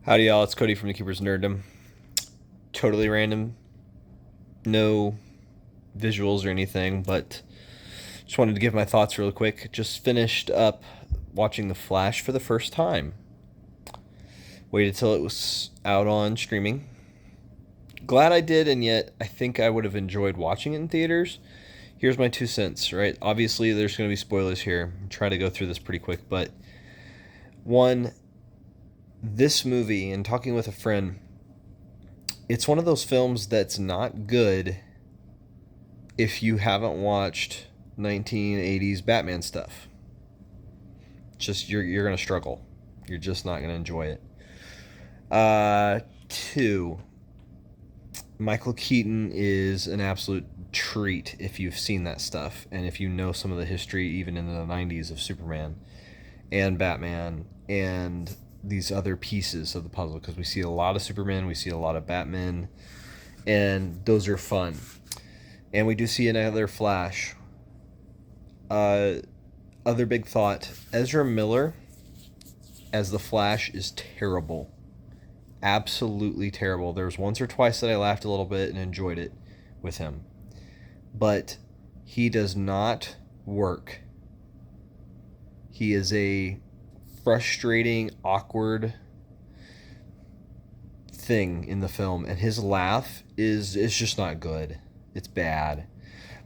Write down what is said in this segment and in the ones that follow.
Howdy, y'all. It's Cody from the Keepers of Nerddom. Totally random, no visuals or anything, but just wanted to give my thoughts real quick. Just finished up watching The Flash for the first time. Waited till it was out on streaming. Glad I did, and yet I think I would have enjoyed watching it in theaters. Here's my 2 cents, right? Obviously, there's going to be spoilers here. I'll try to go through this pretty quick, but one, this movie, and talking with a friend, it's one of those films that's not good if you haven't watched 1980s Batman stuff. Just you're gonna struggle. You're just not gonna enjoy it. Two, Michael Keaton is an absolute treat if you've seen that stuff and if you know some of the history even in the 90s of Superman and Batman and these other pieces of the puzzle, because we see a lot of Superman, we see a lot of Batman, and those are fun. And we do see another Flash. Other big thought, Ezra Miller as the Flash is terrible. Absolutely terrible. There was once or twice that I laughed a little bit and enjoyed it with him. But he does not work. He is a frustrating, awkward thing in the film, and his laugh is just not good. It's bad.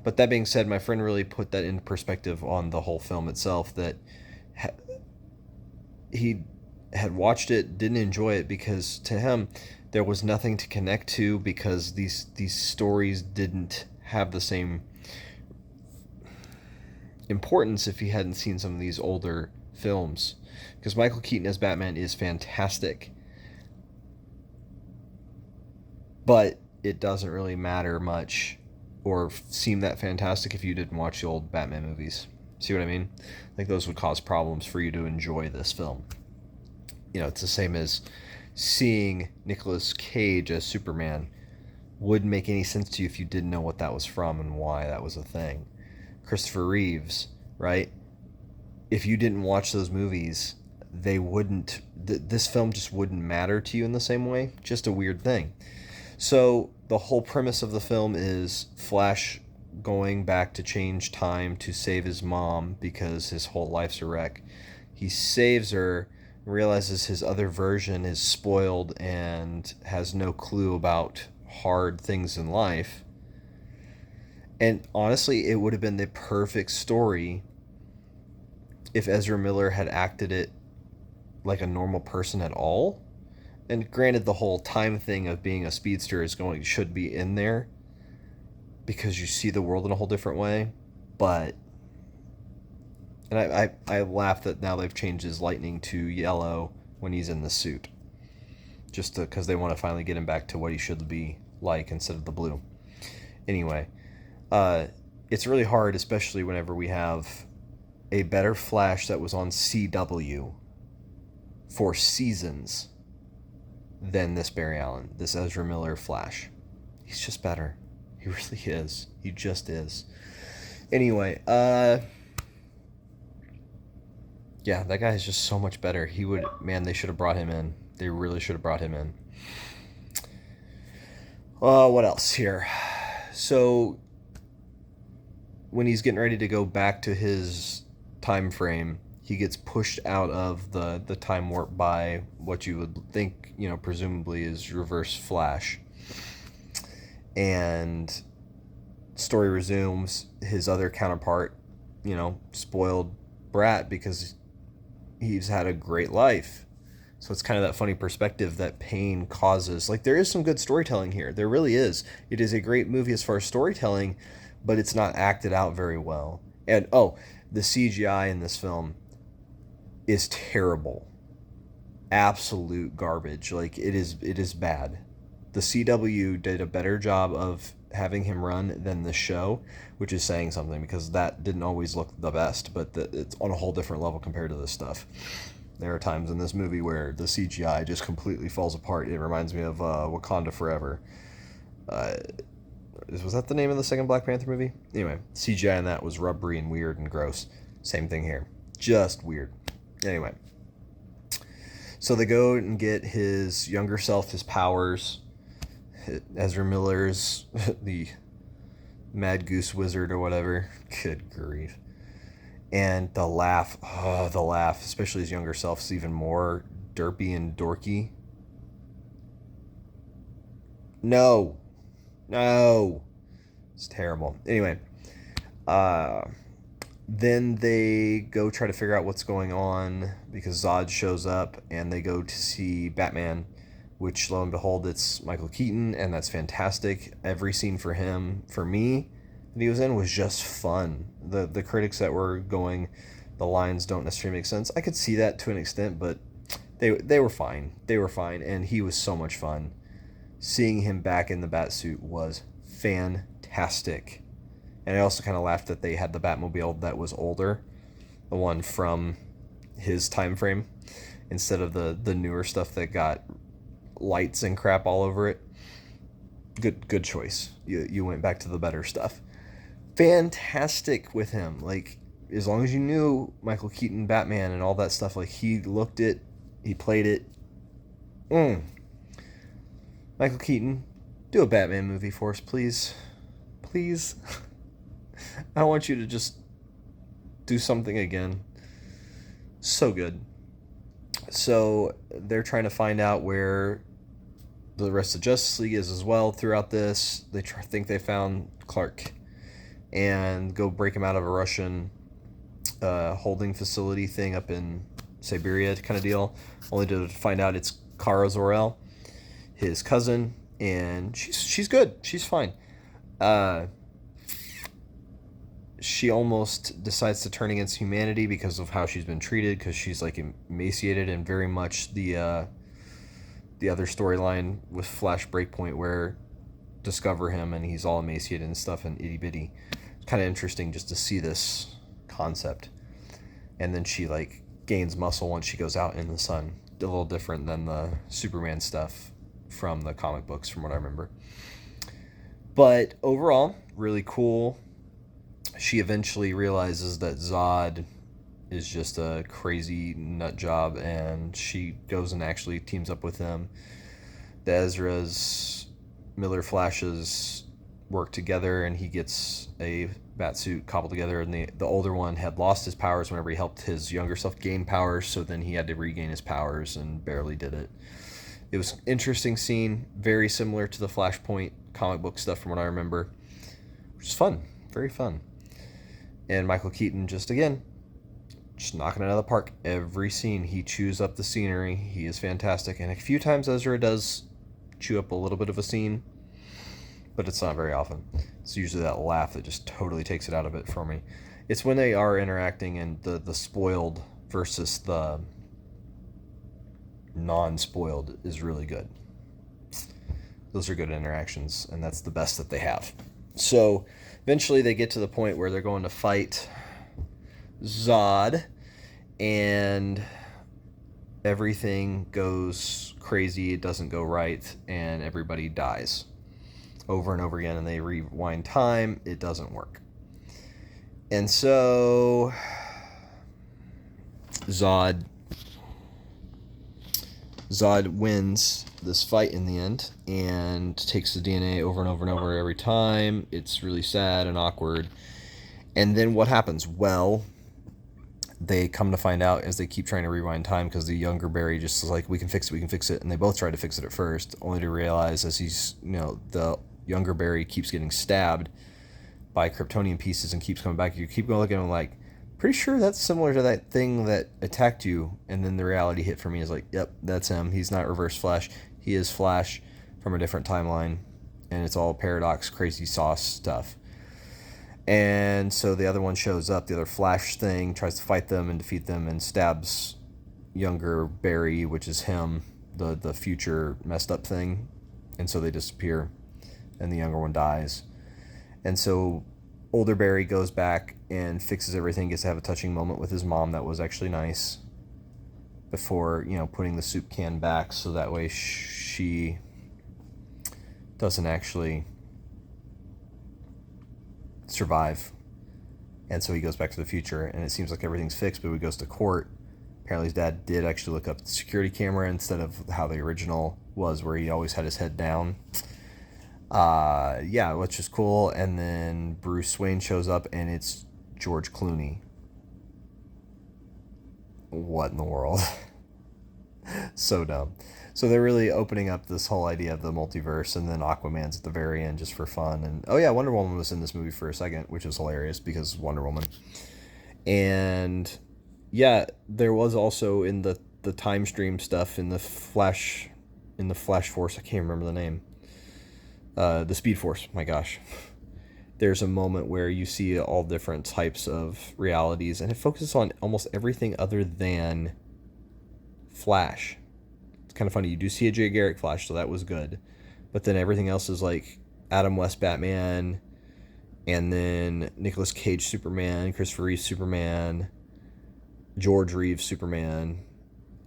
But that being said, my friend really put that into perspective on the whole film itself, that he had watched it, didn't enjoy it because to him there was nothing to connect to, because these stories didn't have the same importance if he hadn't seen some of these older films. Because Michael Keaton as Batman is fantastic, but it doesn't really matter much or seem that fantastic if you didn't watch the old Batman movies. See what I mean? Like, those would cause problems for you to enjoy this film. You know, it's the same as seeing Nicolas Cage as Superman wouldn't make any sense to you if you didn't know what that was from and why that was a thing. Christopher Reeves, right? If you didn't watch those movies, they wouldn't, this film just wouldn't matter to you in the same way. Just a weird thing. So the whole premise of the film is Flash going back to change time to save his mom because his whole life's a wreck. He saves her, realizes his other version is spoiled and has no clue about hard things in life. And honestly, it would have been the perfect story if Ezra Miller had acted it like a normal person at all. And granted, the whole time thing of being a speedster should be in there because you see the world in a whole different way. But, and I laugh that now they've changed his lightning to yellow when he's in the suit, just because they want to finally get him back to what he should be like instead of the blue. Anyway, it's really hard, especially whenever we have a better Flash that was on CW for seasons than this Barry Allen, this Ezra Miller Flash. He's just better. He really is. He just is. Anyway, yeah, that guy is just so much better. They should have brought him in. They really should have brought him in. What else here? So, when he's getting ready to go back to his time frame, he gets pushed out of the time warp by what you would think, presumably is Reverse Flash. And story resumes. His other counterpart, spoiled brat because he's had a great life. So it's kind of that funny perspective that pain causes. Like, there is some good storytelling here. There really is. It is a great movie as far as storytelling, but it's not acted out very well. And, the CGI in this film is terrible. Absolute garbage. Like, it is bad. The CW did a better job of having him run than the show, which is saying something, because that didn't always look the best, but it's on a whole different level compared to this stuff. There are times in this movie where the CGI just completely falls apart. It reminds me of Wakanda Forever. Was that the name of the second Black Panther movie? Anyway, CGI in that was rubbery and weird and gross. Same thing here. Just weird. Anyway. So they go and get his younger self, his powers. Ezra Miller's the Mad Goose Wizard or whatever. Good grief. And the laugh, especially his younger self, is even more derpy and dorky. No. It's terrible. Anyway, then they go try to figure out what's going on because Zod shows up and they go to see Batman, which lo and behold, it's Michael Keaton, and that's fantastic. Every scene for him, for me, that he was in was just fun. The critics that were going, the lines don't necessarily make sense. I could see that to an extent, but they were fine. They were fine, and he was so much fun. Seeing him back in the Batsuit was fantastic. And I also kind of laughed that they had the Batmobile that was older, the one from his time frame, instead of the newer stuff that got lights and crap all over it. Good choice. You went back to the better stuff. Fantastic with him. Like, as long as you knew Michael Keaton Batman and all that stuff, like, he looked it, he played it. Michael Keaton, do a Batman movie for us, please. Please. I want you to just do something again. So good. So they're trying to find out where the rest of Justice League is as well throughout this. They think they found Clark and go break him out of a Russian holding facility thing up in Siberia kind of deal, only to find out it's Kara Zor-El, his cousin, and she's good. She's fine. She almost decides to turn against humanity because of how she's been treated, because she's like emaciated, and very much the other storyline with Flash Breakpoint where discover him and he's all emaciated and stuff and itty bitty. It's kind of interesting just to see this concept. And then she like gains muscle once she goes out in the sun. A little different than the Superman stuff from the comic books, from what I remember. But overall, really cool. She eventually realizes that Zod is just a crazy nut job, and she goes and actually teams up with him. The Ezra's, Miller Flashes work together, and he gets a Batsuit cobbled together, and the older one had lost his powers whenever he helped his younger self gain powers, so then he had to regain his powers and barely did it. It was an interesting scene, very similar to the Flashpoint comic book stuff from what I remember, which is fun, very fun. And Michael Keaton just knocking it out of the park. Every scene, he chews up the scenery. He is fantastic. And a few times Ezra does chew up a little bit of a scene, but it's not very often. It's usually that laugh that just totally takes it out of it for me. It's when they are interacting and the spoiled versus the non-spoiled is really good. Those are good interactions, and that's the best that they have. So eventually they get to the point where they're going to fight Zod, and everything goes crazy. It doesn't go right, and everybody dies over and over again, and they rewind time. It doesn't work. And so Zod wins this fight in the end and takes the DNA over and over and over every time. It's really sad and awkward. And then what happens? Well, they come to find out as they keep trying to rewind time, because the younger Barry just is like, we can fix it. And they both try to fix it at first, only to realize as he's, the younger Barry keeps getting stabbed by Kryptonian pieces and keeps coming back. You keep going looking at him like, pretty sure that's similar to that thing that attacked you. And then the reality hit for me is like, yep, that's him. He's not Reverse Flash. He is Flash from a different timeline. And it's all paradox, crazy sauce stuff. And so the other one shows up, the other Flash thing, tries to fight them and defeat them and stabs younger Barry, which is him, the future messed up thing. And so they disappear, and the younger one dies. And so older Barry goes back and fixes everything, gets to have a touching moment with his mom that was actually nice, before, putting the soup can back so that way she doesn't actually survive. And so he goes back to the future, and it seems like everything's fixed, but when he goes to court, Apparently his dad did actually look up the security camera instead of how the original was, where he always had his head down. Yeah, which is cool. And then Bruce Wayne shows up, and it's George Clooney. What in the world? So dumb. So they're really opening up this whole idea of the multiverse, and then Aquaman's at the very end just for fun. And oh yeah, Wonder Woman was in this movie for a second, which was hilarious because Wonder Woman. And yeah, there was also in the time stream stuff in the Flash Force. I can't remember the name. The Speed Force. My gosh. There's a moment where you see all different types of realities, and it focuses on almost everything other than Flash. It's kind of funny. You do see a Jay Garrick Flash, so that was good. But then everything else is like Adam West Batman, and then Nicolas Cage Superman, Christopher Reeve Superman, George Reeves Superman.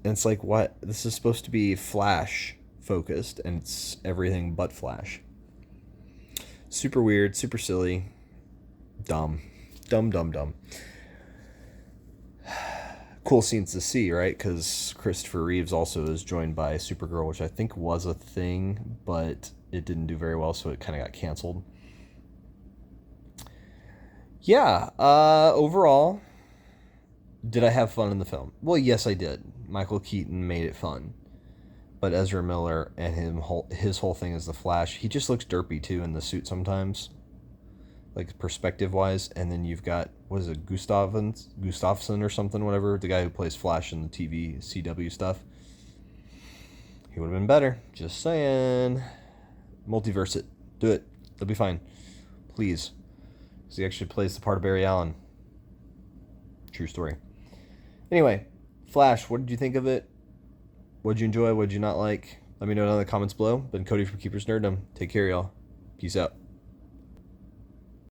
And it's like, what? This is supposed to be Flash focused, and it's everything but Flash. Super weird, super silly, dumb. Cool scenes to see, right? Because Christopher Reeves also is joined by Supergirl, which I think was a thing, but it didn't do very well, so it kind of got canceled. Yeah, overall, did I have fun in the film? Well, yes, I did. Michael Keaton made it fun. But Ezra Miller and his whole thing is the Flash. He just looks derpy, too, in the suit sometimes. Like, perspective-wise. And then you've got, what is it, Gustafsson or something, whatever. The guy who plays Flash in the TV CW stuff. He would have been better. Just saying. Multiverse it. Do it. It'll be fine. Please. Because he actually plays the part of Barry Allen. True story. Anyway, Flash, what did you think of it? What did you enjoy? What did you not like? Let me know down in the comments below. Been Cody from Keepers Nerddom. Take care, y'all. Peace out.